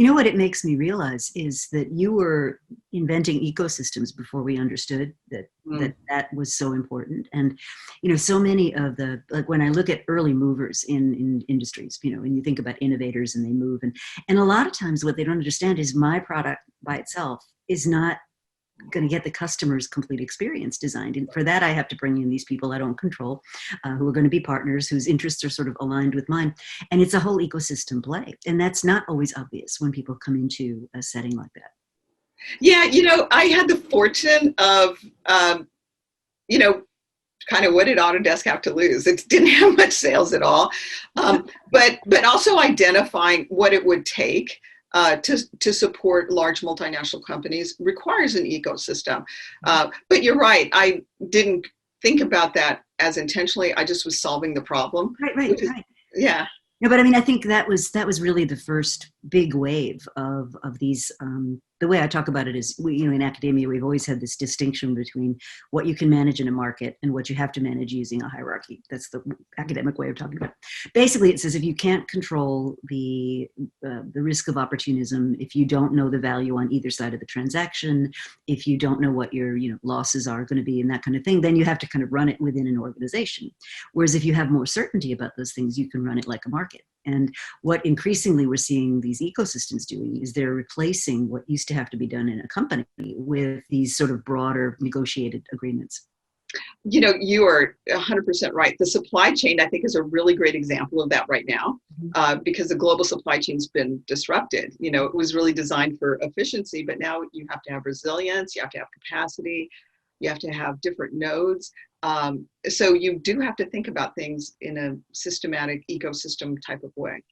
You know what it makes me realize is that you were inventing ecosystems before we understood that was so important. And, so many of the, like when I look at early movers in industries, and you think about innovators and they move, and a lot of times what they don't understand is my product by itself is not going to get the customer's complete experience designed. And for that, I have to bring in these people I don't control, who are going to be partners, whose interests are sort of aligned with mine. And it's a whole ecosystem play. And that's not always obvious when people come into a setting like that. Yeah, I had the fortune of, kind of what did Autodesk have to lose? It didn't have much sales at all, but also identifying what it would take to support large multinational companies requires an ecosystem. But you're right, I didn't think about that as intentionally. I just was solving the problem. Right. Yeah. No, but I mean, I think that was really the first big wave of these. The way I talk about it is, in academia, we've always had this distinction between what you can manage in a market and what you have to manage using a hierarchy. That's the academic way of talking about it. Basically, it says if you can't control the risk of opportunism, if you don't know the value on either side of the transaction, if you don't know what your losses are going to be and that kind of thing, then you have to kind of run it within an organization. Whereas if you have more certainty about those things, you can run it like a market. And what increasingly we're seeing these ecosystems doing is they're replacing what used to have to be done in a company with these sort of broader negotiated agreements. You are 100% right. The supply chain, I think, is a really great example of that right now, because the global supply chain's been disrupted. It was really designed for efficiency, but now you have to have resilience, you have to have capacity, you have to have different nodes. So you do have to think about things in a systematic ecosystem type of way.